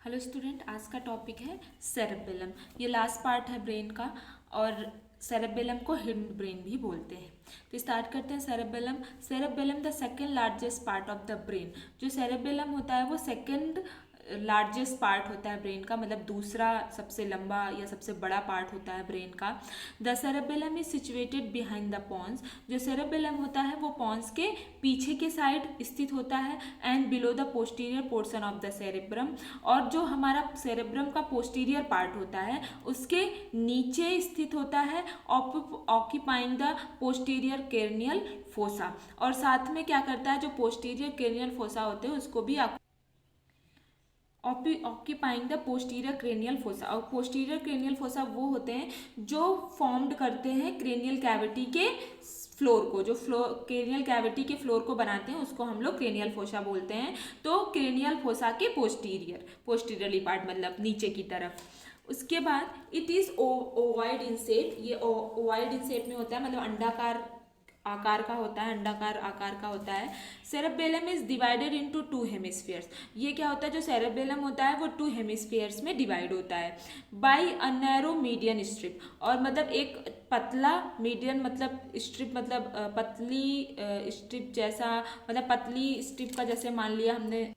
Hello student, आज का topic है सेरेबेलम। ये लास्ट पार्ट है ब्रेन का और सेरेबेलम को हिडन ब्रेन भी बोलते हैं। तो स्टार्ट करते हैं। Cerebellum the second largest part of the brain. जो सेरेबेलम होता है वो सेकंड लार्जेस्ट पार्ट होता है ब्रेन का, मतलब दूसरा सबसे लंबा या सबसे बड़ा पार्ट होता है ब्रेन का। The cerebellum is situated behind the pons. जो सेरेबेलम होता है वो पॉन्स के पीछे के साइड स्थित होता है and below the posterior portion of the cerebrum. और जो हमारा सेरेब्रम का पोस्टीरियर पार्ट होता है उसके नीचे स्थित होता है, occupying the posterior cranial fossa. और साथ में क्या करता है, जो पोस्टीरियर क्रेनियल फोसा होते हैं उसको भी occupying the posterior cranial fossa. और पोस्टीरियर क्रेनियल फोसा वो होते हैं जो फॉर्म्ड करते हैं क्रेनियल कैविटी के फ्लोर को, जो क्रेनियल कैविटी के फ्लोर को बनाते हैं उसको हम लोग क्रेनियल फोसा बोलते हैं। तो क्रेनियल फोसा के पोस्टीरियरली पार्ट मतलब नीचे की तरफ। उसके बाद इट इज ओवाइड इन शेप। ये ओवाइड इन शेप में होता है, मतलब अंडाकार आकार का होता है, अंडाकार आकार का होता है। Cerebellum is divided into 2 hemispheres. ये क्या होता है, जो सेरेबेलम होता है वो 2 हेमिस्फीयर्स में डिवाइड होता है by a narrow median strip. और मतलब एक पतला मीडियन मतलब स्ट्रिप, मतलब पतली स्ट्रिप जैसा, मतलब पतली स्ट्रिप का जैसे मान लिया हमने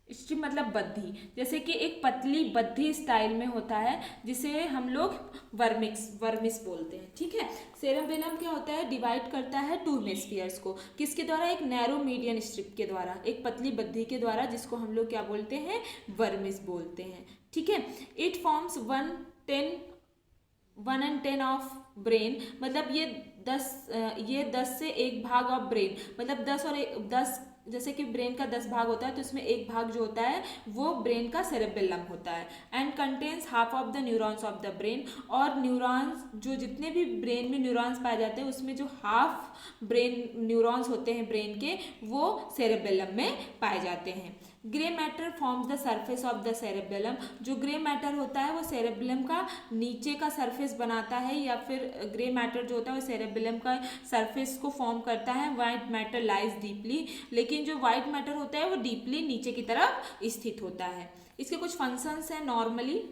स्ट्रिप मतलब बद्धी, जैसे कि एक पतली बद्धी स्टाइल में होता है जिसे हम लोग वर्मिस बोलते हैं। ठीक है। सेरेबेलम क्या होता है, डिवाइड करता है 2 हेमिस्फीयर्स को। किसके द्वारा? एक नैरो मीडियन स्ट्रिप के द्वारा, एक पतली बद्धी के द्वारा, जिसको हम लोग क्या बोलते हैं, वर्मिस बोलते हैं। ठीक है। It forms 1 and 10 of brain, मतलब ये 10 से 1 भाग ऑफ ब्रेन, मतलब 10 जैसे कि ब्रेन का 10 भाग होता है तो इसमें 1 भाग जो होता है वो ब्रेन का सेरेबेलम होता है। And contains half of the neurons of the brain. और न्यूरॉन्स, जो जितने भी ब्रेन में न्यूरॉन्स पाए जाते हैं उसमें जो हाफ ब्रेन न्यूरॉन्स होते हैं ब्रेन के, वो सेरेबेलम में पाए जाते हैं। Grey matter forms the surface of the cerebellum. जो ग्रे मैटर होता है वो सेरेबेलम का नीचे का सरफेस बनाता है, या फिर ग्रे मैटर जो होता है वो सेरेबेलम का सरफेस को फॉर्म करता है। वाइट मैटर लाइज डीपली, लेकिन जो वाइट मैटर होता है वो डीपली नीचे की तरफ स्थित होता है। इसके कुछ फंक्शंस हैं नॉर्मली।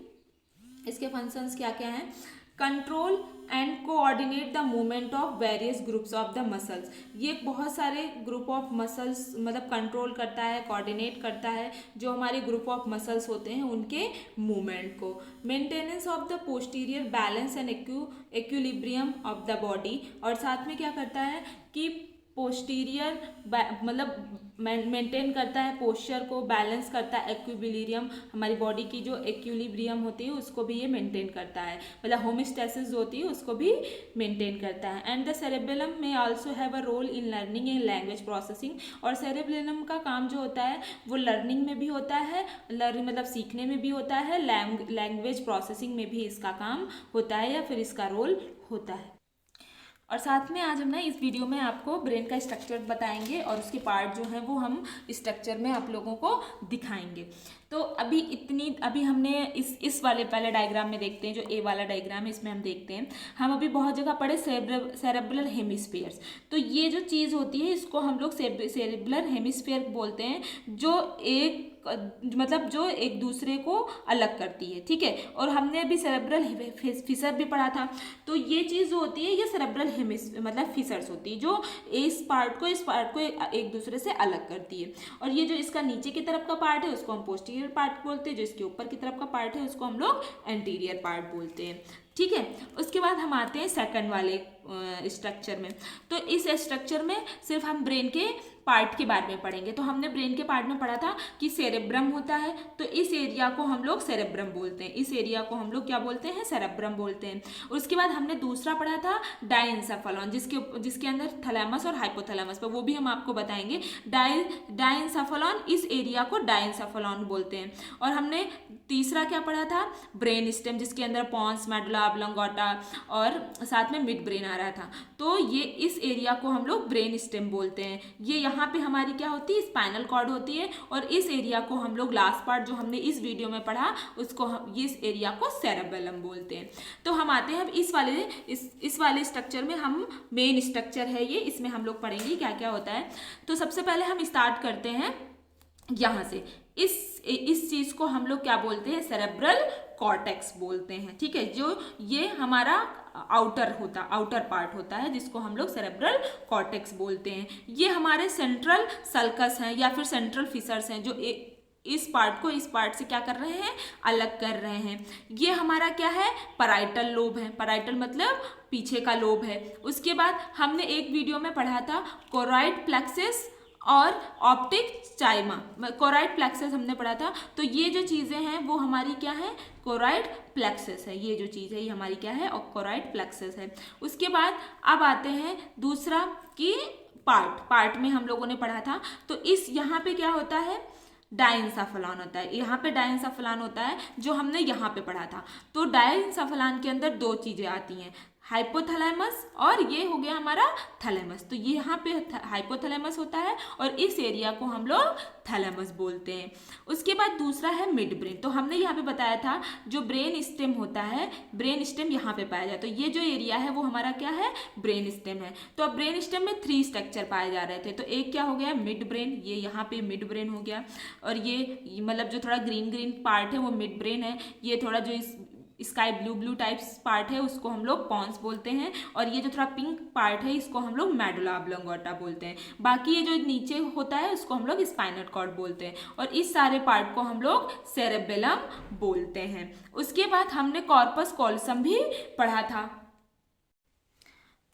इसके फंक्शंस क्या क्या हैं? Control and coordinate the movement of various groups of the muscles. ये बहुत सारे ग्रुप ऑफ मसल्स मतलब कंट्रोल करता है, कोऑर्डिनेट करता है जो हमारे ग्रुप ऑफ मसल्स होते हैं उनके मूवमेंट को। Maintenance of the posterior balance and equilibrium of the body. और साथ में क्या करता है कि पोस्टीरियर मतलब मेंटेन करता है पोस्चर को, बैलेंस करता है इक्विलिब्रियम, हमारी बॉडी की जो इक्विलिब्रियम होती है उसको भी ये मेंटेन करता है, मतलब होमियोस्टेसिस जो होती है उसको भी मेंटेन करता है। एंड द सेरेबेलम में also have a role in learning and language processing. और सेरेबेलम का काम जो होता है वो लर्निंग में भी होता है, मतलब सीखने में भी होता है, लैंग्वेज प्रोसेसिंग में भी इसका काम होता है या फिर इसका रोल होता है। और साथ में आज हम ना इस वीडियो में आपको ब्रेन का स्ट्रक्चर बताएंगे और उसके पार्ट जो हैं वो हम स्ट्रक्चर में आप लोगों को दिखाएंगे। तो अभी हमने इस वाले पहले डायग्राम में देखते हैं, जो ए वाला डायग्राम है इसमें हम देखते हैं। हम अभी बहुत जगह पढ़े सेरेब्रल हेमिस्फीयर्स। तो ये जो चीज़ होती है इसको हम लोग सेरेब्रल हेमिस्फीयर बोलते हैं, जो एक दूसरे को अलग करती है। ठीक है। और हमने अभी सेरेब्रल फिशर भी पढ़ा था। तो ये चीज़ जो होती है ये सेरेब्रल मतलब फिशर्स होती है, जो इस पार्ट को एक दूसरे से अलग करती है। और ये जो इसका नीचे की तरफ का पार्ट है उसको हम पोस्टीरियर पार्ट बोलते हैं, जो इसके ऊपर की तरफ का पार्ट है उसको हम लोग एंटीरियर पार्ट बोलते हैं। ठीक है। उसके बाद हम आते हैं सेकंड वाले स्ट्रक्चर में। तो इस स्ट्रक्चर में सिर्फ हम ब्रेन के पार्ट के बारे में पढ़ेंगे। तो हमने ब्रेन के पार्ट में पढ़ा था कि सेरेब्रम होता है, तो इस एरिया को हम लोग सेरेब्रम बोलते हैं, इस एरिया को हम लोग क्या बोलते हैं, सेरेब्रम बोलते हैं। उसके बाद हमने दूसरा पढ़ा था डायएन्सेफेलॉन, जिसके अंदर थैलेमस और हाइपोथैलेमस, पर वो भी हम आपको बताएंगे। डायएन्सेफेलॉन, इस एरिया को डायएन्सेफेलॉन बोलते हैं। और हमने तीसरा क्या पढ़ा था, ब्रेन स्टेम, जिसके अंदर पॉन्स, मेडुला ऑब्लोंगेटा और साथ में मिड ब्रेन आ रहा था। तो ये इस एरिया को हम लोग ब्रेन स्टेम बोलते हैं। ये यहाँ पे हमारी क्या होती है, स्पाइनल कॉर्ड होती है। और इस एरिया को हम लोग लास्ट पार्ट जो हमने इस वीडियो में पढ़ा उसको हम इस एरिया को सेरेबेलम बोलते हैं। तो हम आते हैं अब इस वाले स्ट्रक्चर में। हम मेन स्ट्रक्चर है ये, इसमें हम लोग पढ़ेंगे क्या क्या होता है। तो सबसे पहले हम स्टार्ट करते हैं यहाँ से। इस चीज को हम लोग क्या बोलते हैं, सेरेब्रल कॉर्टेक्स बोलते हैं। ठीक है, जो ये हमारा आउटर पार्ट होता है जिसको हम लोग सेरेब्रल कॉर्टेक्स बोलते हैं। ये हमारे सेंट्रल सल्कस हैं या फिर सेंट्रल फिशर्स हैं जो इस पार्ट को इस पार्ट से क्या कर रहे हैं, अलग कर रहे हैं। ये हमारा क्या है, पैराइटल लोब है। पैराइटल मतलब पीछे का लोब है। उसके बाद हमने एक वीडियो में पढ़ा था कोरॉइड प्लेक्सस और ऑप्टिक चाइमा, कोरॉइड प्लेक्सस हमने पढ़ा था। तो ये जो चीज़ें हैं वो हमारी क्या है, कोरॉइड प्लेक्सस है। ये जो चीज़ है ये हमारी क्या है, और कोरॉइड प्लेक्सस है। उसके बाद अब आते हैं दूसरा कि पार्ट में हम लोगों ने पढ़ा था। तो इस यहाँ पे क्या होता है, डायंसाफलान होता है। यहाँ पे डायंसाफलान होता है जो हमने यहाँ पे पढ़ा था। तो डायंसाफलान के अंदर दो चीज़ें आती हैं, हाइपोथैलेमस और ये हो गया हमारा थैलेमस। तो ये यहाँ पे हाइपोथैलेमस होता है और इस एरिया को हम लोग थैलेमस बोलते हैं। उसके बाद दूसरा है मिड ब्रेन। तो हमने यहाँ पे बताया था जो ब्रेन स्टेम होता है, ब्रेन स्टेम यहाँ पे पाया जाता है। तो ये जो एरिया है वो हमारा क्या है, ब्रेन स्टेम है। तो अब ब्रेन स्टेम में 3 स्ट्रक्चर पाए जा रहे थे। तो एक क्या हो गया, मिड ब्रेन, ये यहाँ पे मिड ब्रेन हो गया। और ये मतलब जो थोड़ा ग्रीन पार्ट है वो मिड ब्रेन है। ये थोड़ा जो स्काई ब्लू टाइप्स पार्ट है उसको हम लोग पॉन्स बोलते हैं। और ये जो थोड़ा पिंक पार्ट है इसको हम लोग मेडुला ऑब्लोंगेटा बोलते हैं। बाकी ये जो नीचे होता है उसको हम लोग स्पाइनल कॉर्ड बोलते हैं। और इस सारे पार्ट को हम लोग सेरेबेलम बोलते हैं। उसके बाद हमने कॉर्पस कॉलोसम भी पढ़ा था।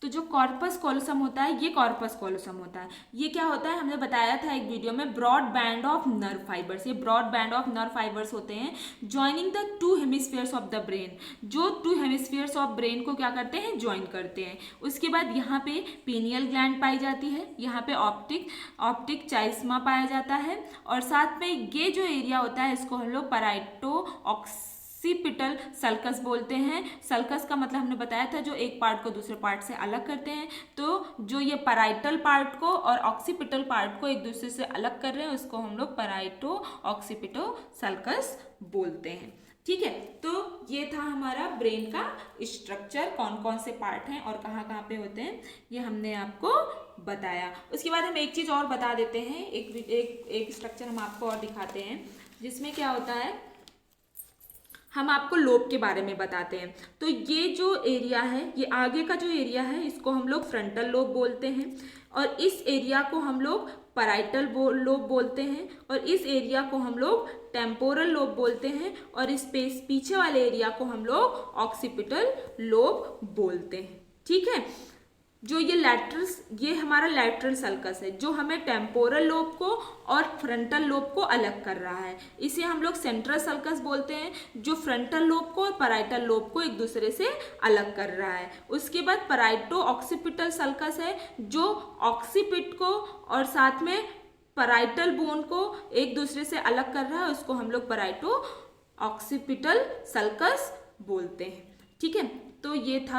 तो जो कॉर्पस कॉलोसम होता है ये कॉर्पस कॉलोसम होता है। ये क्या होता है, हमने बताया था एक वीडियो में, broad band of nerve fibres. ये broad band of nerve fibres होते हैं joining the 2 hemispheres of the brain, जो 2 हेमिस्फीयर्स ऑफ ब्रेन को क्या करते हैं, ज्वाइन करते हैं। उसके बाद यहाँ पे पीनियल ग्लैंड पाई जाती है, यहाँ पे ऑप्टिक चाइस्मा पाया जाता है। और साथ में ये जो एरिया होता है इसको हम लोग पैराइटो ऑक्सीपिटल सल्कस बोलते हैं। सल्कस का मतलब हमने बताया था जो एक पार्ट को दूसरे पार्ट से अलग करते हैं। तो जो ये पैराइटल पार्ट को और ऑक्सीपिटल पार्ट को एक दूसरे से अलग कर रहे हैं उसको हम लोग पैराइटो ऑक्सीपिटो सल्कस बोलते हैं। ठीक है, तो ये था हमारा ब्रेन का स्ट्रक्चर, कौन कौन से पार्ट हैं और कहाँ कहाँ पे होते हैं ये हमने आपको बताया। उसके बाद हम एक चीज़ और बता देते हैं, एक स्ट्रक्चर हम आपको और दिखाते हैं जिसमें क्या होता है, हम आपको लोब के बारे में बताते हैं। तो ये जो एरिया है, ये आगे का जो एरिया है इसको हम लोग फ्रंटल लोब बोलते हैं। और इस एरिया को हम लोग पैराइटल लोब बोलते हैं। और इस एरिया को हम लोग टेम्पोरल लोब बोलते हैं। और इस पीछे वाले एरिया को हम लोग ऑक्सीपिटल लोब बोलते हैं। ठीक है, जो ये हमारा लैटरल सल्कस है जो हमें टेम्पोरल लोब को और फ्रंटल लोब को अलग कर रहा है। इसे हम लोग सेंट्रल सल्कस बोलते हैं, जो फ्रंटल लोब को और पैराइटल लोब को एक दूसरे से अलग कर रहा है। उसके बाद पैराइटो ऑक्सीपिटल सल्कस है जो ऑक्सीपिट को और साथ में पैराइटल बोन को एक दूसरे से अलग कर रहा है, उसको हम लोग पैराइटो ऑक्सीपिटल सल्कस बोलते हैं। ठीक है, तो ये था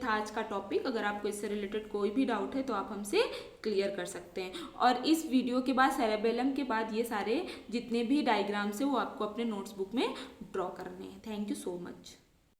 आज का टॉपिक। अगर आपको इससे रिलेटेड कोई भी डाउट है तो आप हमसे क्लियर कर सकते हैं। और इस वीडियो के बाद सेरेबेलम के बाद ये सारे जितने भी डायग्राम्स है वो आपको अपने नोट्स बुक में ड्रॉ करने हैं। Thank you so much.